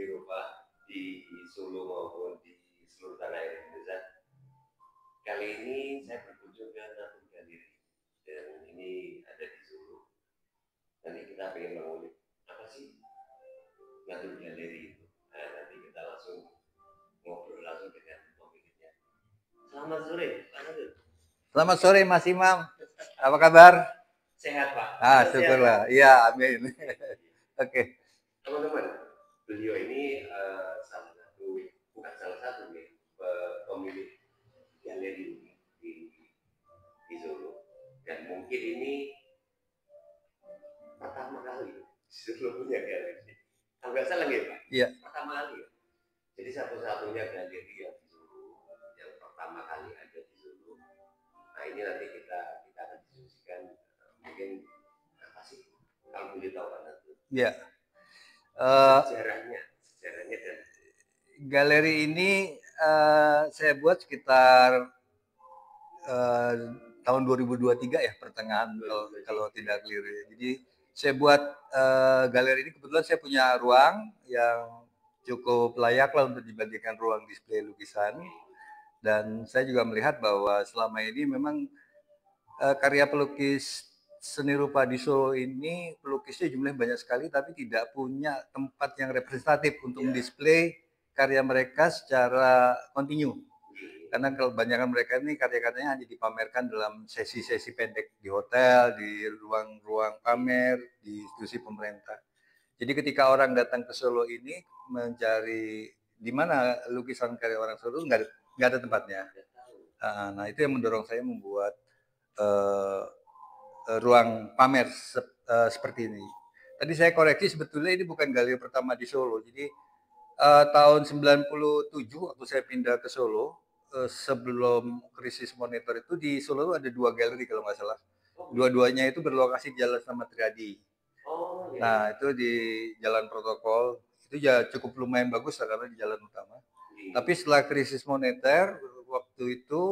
seni rupa di Solo maupun di seluruh tanah air Indonesia. Kali ini saya berkunjung ke Natur Galeri dan ini ada di Solo. Nanti kita pengen mengulik apa sih Natur Galeri itu. Nah, nanti kita langsung ngobrol langsung dengan pemiliknya. Selamat sore, Pak Natur. Selamat sore Mas Imam. Apa kabar? Sehat, Pak. Syukurlah. Iya, amin. Oke. Teman-teman, beliau ini salah satu, bukan salah satu nih, pemilik galeri di Solo. Dan mungkin ini pertama kali Solo punya galeri. Kalau nggak salah ya, Pak? Iya. Pertama kali ya. Jadi satu-satunya galeri yang di Solo, yang pertama kali ada di Solo. Nah ini nanti kita akan diskusikan mungkin apa sih kalau boleh tahu kan? Iya. Sejarahnya dan galeri ini saya buat sekitar tahun 2023 ya, pertengahan kalau tidak keliru. Jadi saya buat galeri ini, kebetulan saya punya ruang yang cukup layak lah untuk dijadikan ruang display lukisan. Dan saya juga melihat bahwa selama ini memang karya pelukis seni rupa di Solo ini pelukisnya jumlahnya banyak sekali, tapi tidak punya tempat yang representatif untuk mendisplay karya mereka secara kontinu. Karena kebanyakan mereka ini karya-karyanya hanya dipamerkan dalam sesi-sesi pendek di hotel, di ruang-ruang pamer, di institusi pemerintah. Jadi ketika orang datang ke Solo ini mencari di mana lukisan karya orang Solo, nggak ada tempatnya. Nah itu yang mendorong saya membuat ruang pamer seperti ini. Tadi saya koreksi, sebetulnya ini bukan galeri pertama di Solo. Jadi tahun 97 waktu saya pindah ke Solo, sebelum krisis moneter itu di Solo ada 2 galeri kalau nggak salah. Dua-duanya itu berlokasi di Jalan Slamet Riyadi. Nah itu di Jalan Protokol, itu ya cukup lumayan bagus lah karena di jalan utama. Tapi setelah krisis moneter waktu itu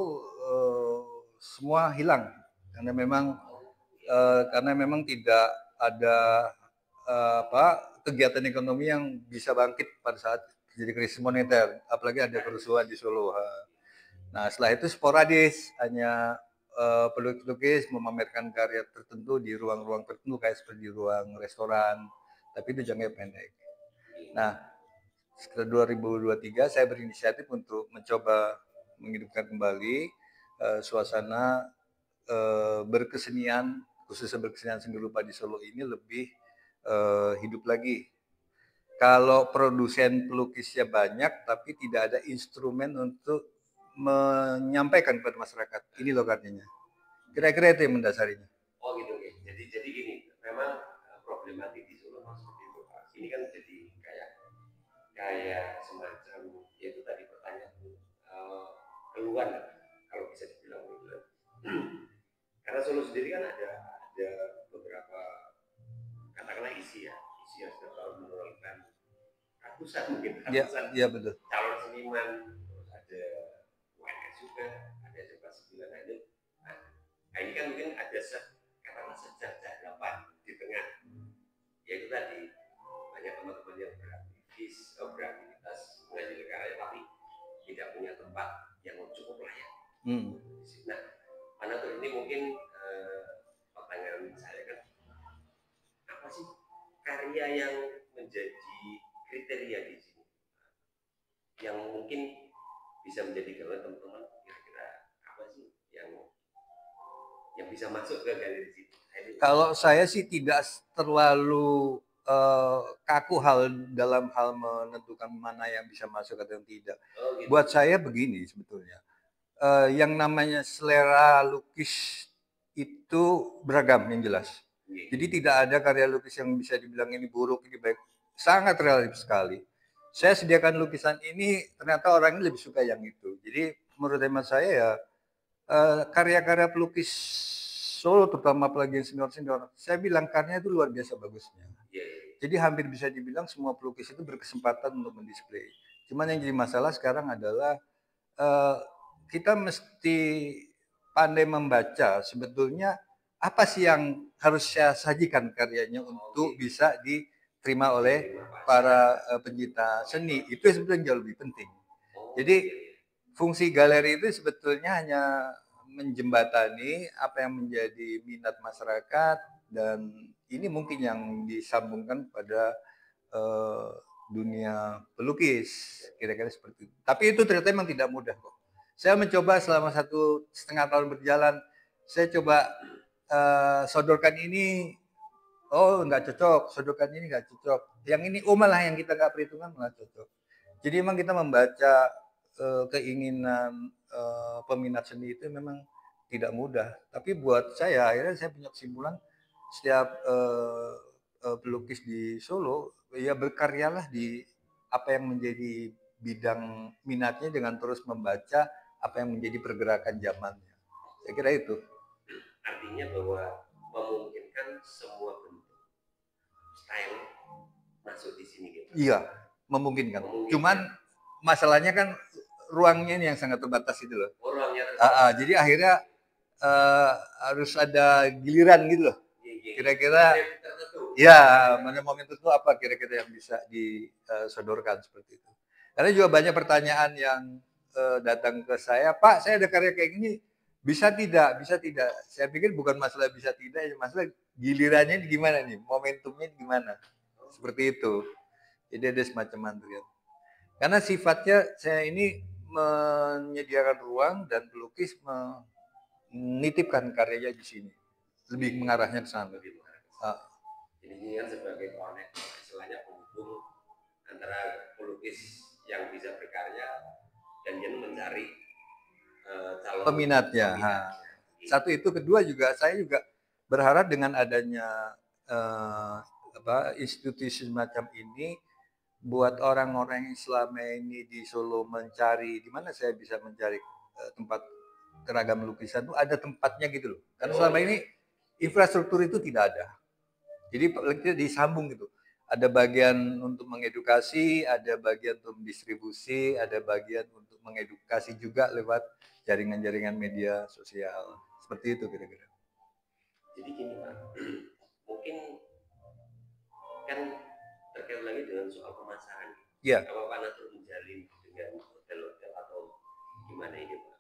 semua hilang karena memang tidak ada kegiatan ekonomi yang bisa bangkit pada saat terjadi krisis moneter, apalagi ada kerusuhan di Solo. Nah setelah itu sporadis, hanya pelukis memamerkan karya tertentu di ruang-ruang tertentu kayak seperti di ruang restoran, tapi itu jangka pendek. Nah setelah 2023 saya berinisiatif untuk mencoba menghidupkan kembali suasana berkesenian, khususnya berkesenian seni rupa di Solo ini lebih hidup lagi. Kalau produsen pelukisnya banyak, tapi tidak ada instrumen untuk menyampaikan kepada masyarakat, ini loh karyanya. Kira-kira itu yang mendasarinya. Oh gitu ya. Jadi gini, memang problematik di Solo seperti itu, Pak. Ini kan jadi kayak semacam yaitu tadi pertanyaan keluhan kalau bisa dibilang gitu. Karena Solo sendiri kan ada beberapa katakanlah isi yang sudah terlalu menurunkan ratusan mungkin ya, betul. calon seniman, terus ada UNS juga, ada Jepas 9 ada. Nah ini kan mungkin ada katakanlah sejak-jajapan di tengah, yaitu tadi banyak teman-teman yang beraktivitas mengajar karya tapi tidak punya tempat yang cukup layak. Nah, mana tuh ini mungkin pertanyaan saya kan, apa sih karya yang menjadi kriteria di sini yang mungkin bisa menjadi galeri teman-teman, kira-kira apa sih yang bisa masuk ke galeri sini? Kalau saya sih tidak terlalu kaku dalam hal menentukan mana yang bisa masuk atau yang tidak. Gitu. Buat saya begini sebetulnya, yang namanya selera lukis itu beragam yang jelas. Jadi tidak ada karya lukis yang bisa dibilang ini buruk, ini baik. Sangat relatif sekali. Saya sediakan lukisan ini, ternyata orang ini lebih suka yang itu. Jadi menurut hemat saya ya, karya-karya pelukis Solo, terutama apalagi yang senior-senior, saya bilang karyanya itu luar biasa bagusnya. Jadi hampir bisa dibilang semua pelukis itu berkesempatan untuk mendisplay. Cuman yang jadi masalah sekarang adalah kita mesti pandai membaca sebetulnya apa sih yang harus saya sajikan karyanya untuk bisa diterima oleh para pencinta seni. Itu sebetulnya jauh lebih penting. Jadi fungsi galeri itu sebetulnya hanya menjembatani apa yang menjadi minat masyarakat, dan ini mungkin yang disambungkan pada dunia pelukis, kira-kira seperti itu. Tapi itu ternyata memang tidak mudah kok. Saya mencoba selama 1,5 tahun berjalan, saya coba sodorkan ini, oh nggak cocok, sodorkan ini nggak cocok. Yang ini, oh malah yang kita nggak perhitungkan malah cocok. Jadi memang kita membaca keinginan peminat seni itu memang tidak mudah. Tapi buat saya, akhirnya saya punya kesimpulan, setiap pelukis di Solo, ya berkaryalah di apa yang menjadi bidang minatnya dengan terus membaca apa yang menjadi pergerakan zamannya. Saya kira itu. Artinya bahwa memungkinkan semua bentuk style masuk di sini gitu. Iya, memungkinkan. Cuman masalahnya kan ruangnya ini yang sangat terbatas itu loh. Ruangnya jadi akhirnya harus ada giliran gitu loh. Kira-kira ya mana momen itu apa kira-kira yang bisa disodorkan seperti itu. Karena juga banyak pertanyaan yang datang ke saya, Pak, saya ada karya kayak gini, bisa tidak? Bisa tidak? Saya pikir bukan masalah bisa tidak, masalah gilirannya gimana nih, momentumnya gimana, seperti itu. Jadi ada semacam antrian. Karena sifatnya saya ini menyediakan ruang dan pelukis menitipkan karyanya di sini, lebih mengarahnya ke sana. Jadi ini kan sebagai konektor, istilahnya penghubung antara pelukis yang bisa berkarya dan yang mencari calon peminatnya. Satu itu, kedua juga saya juga berharap dengan adanya institusi semacam ini, buat orang-orang yang selama ini di Solo mencari di mana saya bisa mencari tempat keragam lukisan, itu ada tempatnya gitu loh. Karena selama ini infrastruktur itu tidak ada. Jadi disambung gitu. Ada bagian untuk mengedukasi, ada bagian untuk mendistribusi, ada bagian untuk mengedukasi juga lewat jaringan-jaringan media sosial. Seperti itu kira-kira. Jadi gini Pak, mungkin kan terkait lagi dengan soal pemasaran. Iya. Apa Pak Nasrul menjalin dengan hotel-hotel atau gimana ini Pak?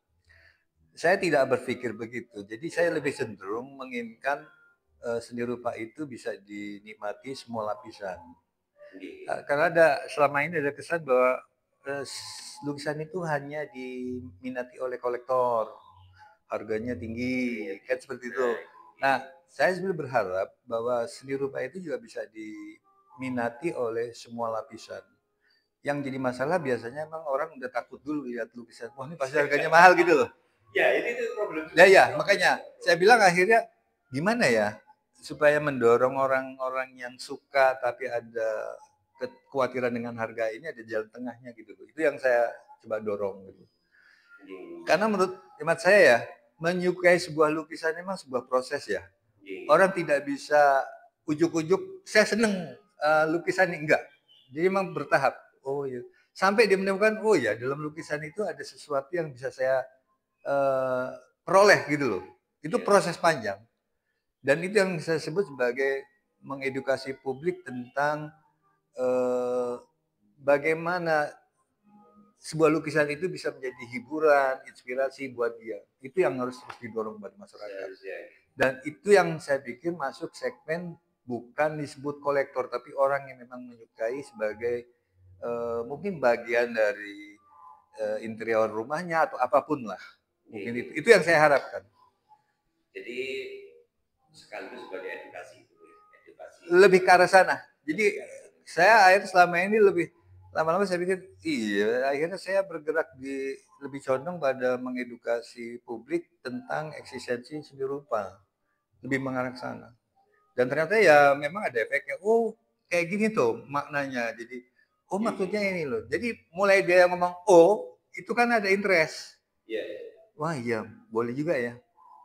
Saya tidak berpikir begitu. Jadi saya lebih cenderung menginginkan seni rupa itu bisa dinikmati semua lapisan. Karena selama ini ada kesan bahwa lukisan itu hanya diminati oleh kolektor, harganya tinggi, kan seperti itu. Nah, saya sebenarnya berharap bahwa seni rupa itu juga bisa diminati oleh semua lapisan. Yang jadi masalah biasanya emang orang udah takut dulu lihat lukisan, wah ini pasti harganya mahal gitu loh. Ya, itu problem. Ya, makanya saya bilang akhirnya gimana ya supaya mendorong orang-orang yang suka tapi ada kekhawatiran dengan harga ini, ada jalan tengahnya gitu. Itu yang saya coba dorong gitu. Karena menurut hemat saya ya, menyukai sebuah lukisan memang sebuah proses ya. Orang tidak bisa ujuk-ujuk saya seneng lukisan ini, enggak. Jadi memang bertahap. Oh iya. Sampai dia menemukan, oh ya dalam lukisan itu ada sesuatu yang bisa saya peroleh gitu loh. Itu proses panjang. Dan itu yang saya sebut sebagai mengedukasi publik tentang bagaimana sebuah lukisan itu bisa menjadi hiburan, inspirasi buat dia. Itu yang harus terus didorong buat masyarakat. Dan itu yang saya pikir masuk segmen bukan disebut kolektor, tapi orang yang memang menyukai sebagai mungkin bagian dari interior rumahnya atau apapun lah. Mungkin itu yang saya harapkan. Jadi sekaligus sebagai edukasi. Lebih ke arah sana. Jadi saya akhirnya selama ini lebih lama-lama saya pikir iya, akhirnya saya bergerak lebih condong pada mengedukasi publik tentang eksistensi seni rupa, lebih mengarah ke sana. Dan ternyata ya memang ada efeknya. Oh kayak gini tuh maknanya. Jadi oh maksudnya ini loh. Jadi mulai dia ngomong oh itu kan ada interest. Iya. Wah iya boleh juga ya.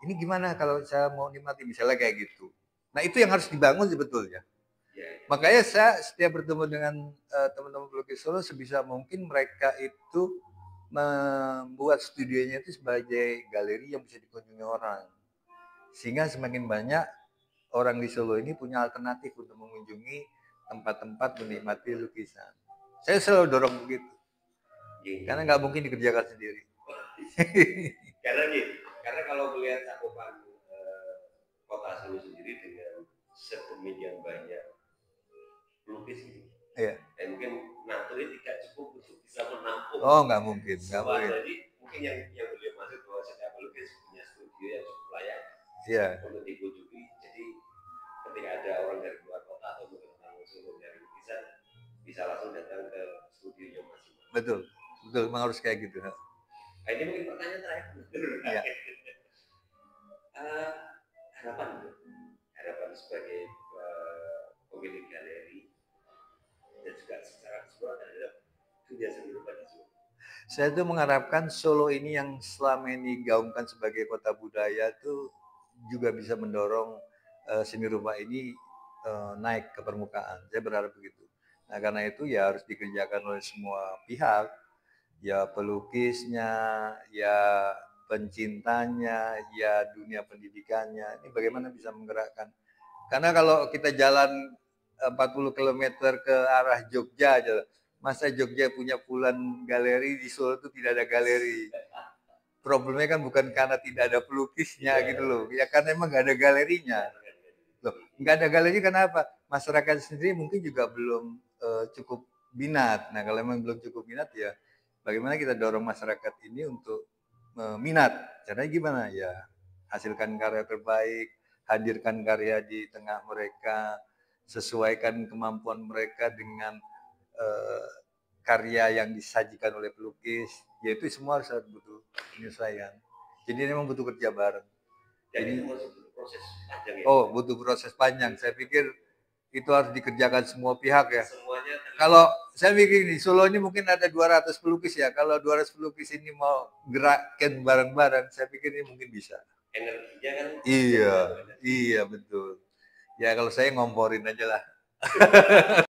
Ini gimana kalau saya mau nikmati misalnya kayak gitu. Nah itu yang harus dibangun sebetulnya. Makanya saya setiap bertemu dengan teman-teman pelukis Solo, sebisa mungkin mereka itu membuat studionya itu sebagai galeri yang bisa dikunjungi orang. Sehingga semakin banyak orang di Solo ini punya alternatif untuk mengunjungi tempat-tempat menikmati lukisan. Saya selalu dorong begitu. Karena nggak mungkin dikerjakan sendiri. Karena kalau melihat cakupan kota Solo sendiri dengan sedemikian banyak pelukis ini, Iya. mungkin naturnya tidak cukup untuk bisa menampung. Oh, nggak mungkin. Jadi mungkin yang beliau maksud bahwa setiap pelukis punya studio yang cukup layak untuk dikunjungi. Jadi ketika ada orang dari luar kota atau mungkin orang Solo dari lukisan, bisa langsung datang ke studionya masing-masing. Betul, memang harus kayak gitu. Ini mungkin pertanyaan terakhir. Iya. Harapan sebagai pemilik galeri dan juga secara keseluruhan terhadap dunia seni rupa di Solo. Saya tuh mengharapkan Solo ini yang selama ini digaungkan sebagai kota budaya tuh juga bisa mendorong seni rupa ini naik ke permukaan. Saya berharap begitu. Nah, karena itu ya harus dikerjakan oleh semua pihak, ya pelukisnya, ya pencintanya, ya dunia pendidikannya. Ini bagaimana bisa menggerakkan. Karena kalau kita jalan 40 km ke arah Jogja aja, masa Jogja punya puluhan galeri, di Solo itu tidak ada galeri. Problemnya kan bukan karena tidak ada pelukisnya gitu loh, ya karena emang nggak ada galerinya. Loh, nggak ada galeri kenapa? Masyarakat sendiri mungkin juga belum cukup minat. Nah, kalau memang belum cukup minat ya bagaimana kita dorong masyarakat ini untuk minat. Caranya gimana? Ya hasilkan karya terbaik, hadirkan karya di tengah mereka, sesuaikan kemampuan mereka dengan karya yang disajikan oleh pelukis. Yaitu semua harus butuh penyesuaian. Jadi ini memang butuh kerja bareng. Jadi butuh proses panjang ya? Oh, butuh proses panjang. Saya pikir itu harus dikerjakan semua pihak ya. Semuanya. Kalau saya pikir di Solo ini mungkin ada 200 pelukis ya. Kalau 200 pelukis ini mau gerakkan bareng-bareng, saya pikir ini mungkin bisa. Energinya kan? Iya, betul. Ya kalau saya ngomporin aja lah.